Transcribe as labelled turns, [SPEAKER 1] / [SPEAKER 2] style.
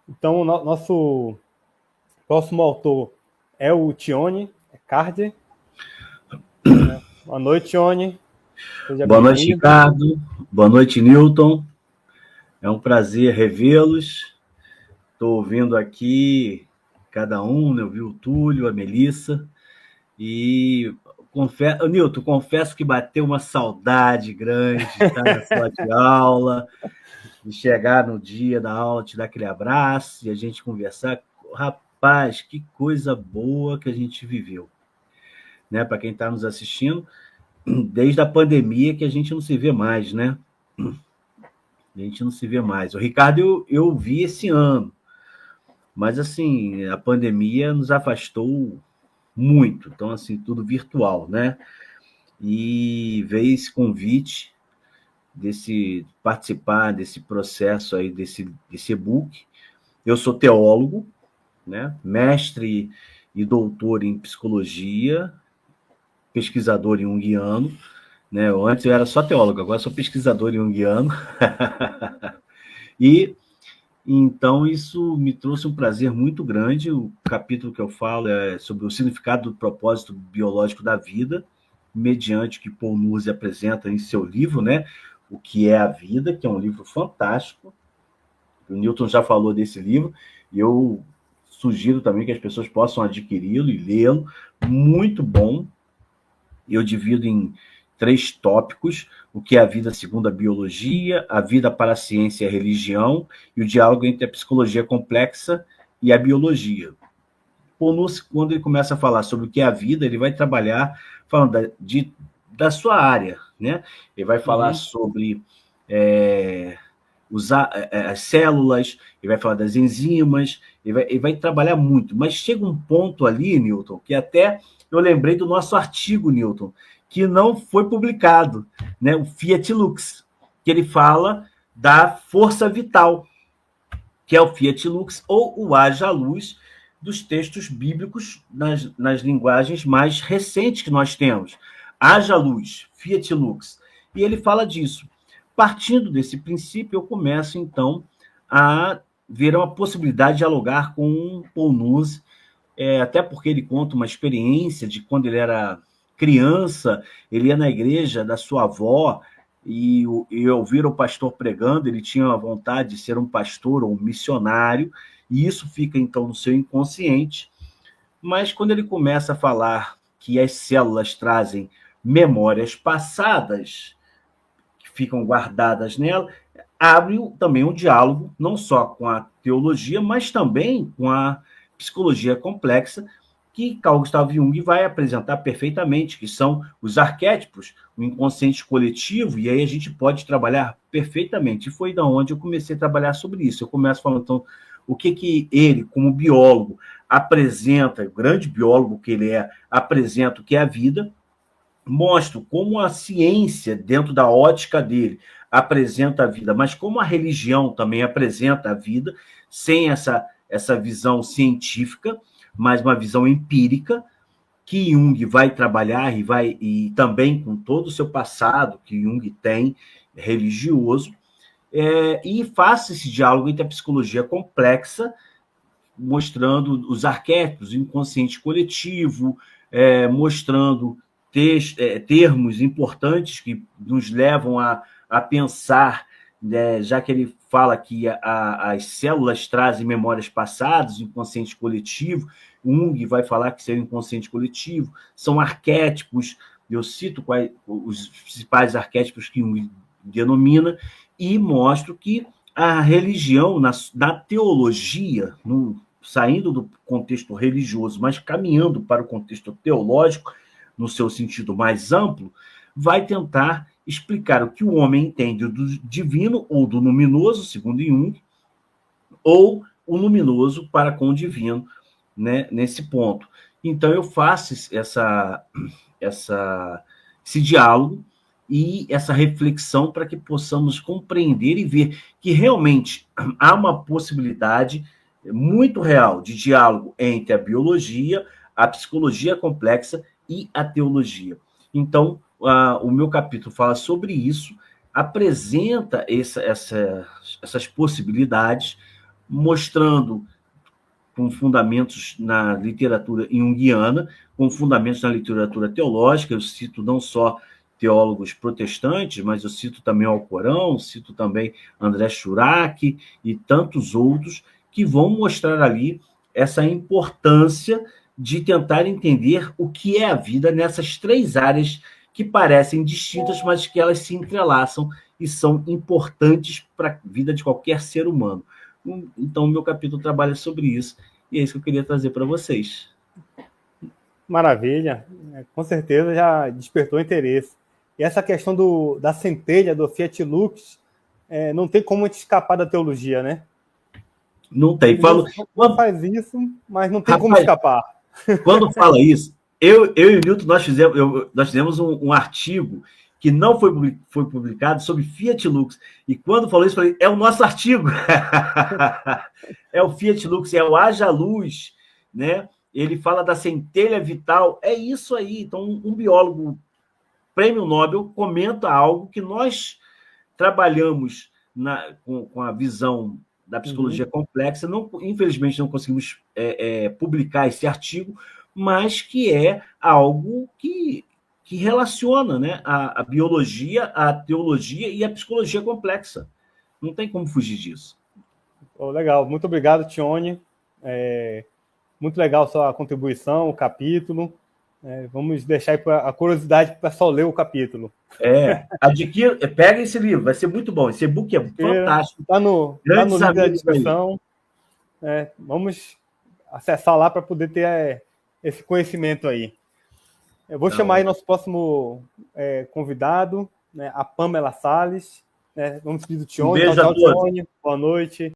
[SPEAKER 1] Então, nosso próximo autor é o Tione Cardier. Boa noite, Tione. Seja
[SPEAKER 2] Boa noite,
[SPEAKER 1] bem-vindo.
[SPEAKER 2] Ricardo. Boa noite, Newton. É um prazer revê-los. Estou ouvindo aqui cada um, né? Eu vi o Túlio, a Melissa. E, Newton, confesso que bateu uma saudade grande de estar na sala de aula, de chegar no dia da aula, te dar aquele abraço e a gente conversar. Rapaz, que coisa boa que a gente viveu, né? Para quem está nos assistindo, desde a pandemia que a gente não se vê mais, né? A gente não se vê mais. O Ricardo eu vi esse ano, mas assim, a pandemia nos afastou muito. Então, assim, tudo virtual, né? E veio esse convite desse participar desse processo aí, desse e-book. Eu sou teólogo, né? Mestre e doutor em psicologia, pesquisador junguiano, né? Antes eu era só teólogo, agora sou pesquisador junguiano. E então, isso me trouxe um prazer muito grande. O capítulo que eu falo é sobre o significado do propósito biológico da vida, mediante o que Paul Nurse apresenta em seu livro, né? O que é a vida, que é um livro fantástico. O Newton já falou desse livro, e eu sugiro também que as pessoas possam adquiri-lo e lê-lo. Muito bom. Eu divido em 3 tópicos: o que é a vida segundo a biologia, a vida para a ciência e a religião, e o diálogo entre a psicologia complexa e a biologia. Quando ele começa a falar sobre o que é a vida, ele vai trabalhar falando da sua área, né? Ele vai falar
[SPEAKER 1] Uhum.
[SPEAKER 2] sobre as células, ele vai falar das enzimas, ele vai trabalhar muito. Mas chega um ponto ali, Newton, que até eu lembrei do nosso artigo, Newton, que não foi publicado, né? O Fiat Lux, que ele fala da força vital, que é o Fiat Lux, ou o haja luz dos textos bíblicos nas linguagens mais recentes que nós temos. Haja luz, Fiat Lux. E ele fala disso. Partindo desse princípio, eu começo, então, a ver uma possibilidade de dialogar com Paul Nurse, até porque ele conta uma experiência de quando ele era criança, ele ia na igreja da sua avó e ouvir o pastor pregando, ele tinha a vontade de ser um pastor ou um missionário, e isso fica então no seu inconsciente. Mas quando ele começa a falar que as células trazem memórias passadas, que ficam guardadas nela, abre também um diálogo, não só com a teologia, mas também com a psicologia complexa, que Carl Gustav Jung vai apresentar perfeitamente, que são os arquétipos, o inconsciente coletivo, e aí a gente pode trabalhar perfeitamente. E foi da onde eu comecei a trabalhar sobre isso. Eu começo falando, então, o que ele, como biólogo, apresenta, o grande biólogo que ele é, apresenta o que é a vida, mostro como a ciência, dentro da ótica dele, apresenta a vida, mas como a religião também apresenta a vida, sem essa visão científica, mas uma visão empírica, que Jung vai trabalhar e também com todo o seu passado que Jung tem religioso, e faça esse diálogo entre a psicologia complexa, mostrando os arquétipos, o inconsciente coletivo, mostrando termos importantes que nos levam a pensar, né, já que ele fala que as células trazem memórias passadas, o inconsciente coletivo, Jung vai falar que seria o inconsciente coletivo, são arquétipos, eu cito os principais arquétipos que Jung denomina, e mostro que a religião, na teologia, saindo do contexto religioso, mas caminhando para o contexto teológico, no seu sentido mais amplo, vai tentar explicar o que o homem entende do divino ou do luminoso, segundo Jung, ou o luminoso para com o divino, né, nesse ponto. Então, eu faço esse diálogo e essa reflexão para que possamos compreender e ver que realmente há uma possibilidade muito real de diálogo entre a biologia, a psicologia complexa e a teologia. Então, o meu capítulo fala sobre isso, apresenta essas possibilidades, mostrando com fundamentos na literatura junguiana, com fundamentos na literatura teológica. Eu cito não só teólogos protestantes, mas eu cito também o Alcorão, cito também André Churac e tantos outros que vão mostrar ali essa importância de tentar entender o que é a vida nessas três áreas que parecem distintas, mas que elas se entrelaçam e são importantes para a vida de qualquer ser humano. Então, o meu capítulo trabalha sobre isso, e é isso que eu queria trazer para vocês.
[SPEAKER 1] Maravilha, com certeza já despertou interesse. E essa questão da centelha, do Fiat Lux, não tem como a gente escapar da teologia, né?
[SPEAKER 2] Não tem.
[SPEAKER 1] Quando faz isso, mas não tem como escapar.
[SPEAKER 2] Quando fala isso, eu e o Newton, nós fizemos um artigo que não foi publicado sobre Fiat Lux. E quando falou isso, eu falei, é o nosso artigo. É o Fiat Lux, é o Haja Luz, né? Ele fala da centelha vital. É isso aí. Então, um biólogo prêmio Nobel comenta algo que nós trabalhamos com a visão da psicologia complexa. Infelizmente, não conseguimos publicar esse artigo, mas que é algo que relaciona, né, a biologia, a teologia e a psicologia complexa. Não tem como fugir disso.
[SPEAKER 1] Oh, legal. Muito obrigado, Tione. Muito legal a sua contribuição, o capítulo. Vamos deixar aí a curiosidade para o pessoal ler o capítulo.
[SPEAKER 2] Adquira, pega esse livro, vai ser muito bom. Esse e-book é fantástico.
[SPEAKER 1] Está no link da descrição. Vamos acessar lá para poder ter esse conhecimento aí. Eu vou chamar aí nosso próximo convidado, né, a Pamela Salles. Vamos pedir do Tione.
[SPEAKER 2] Beijo a todos.
[SPEAKER 1] Tione. Boa noite.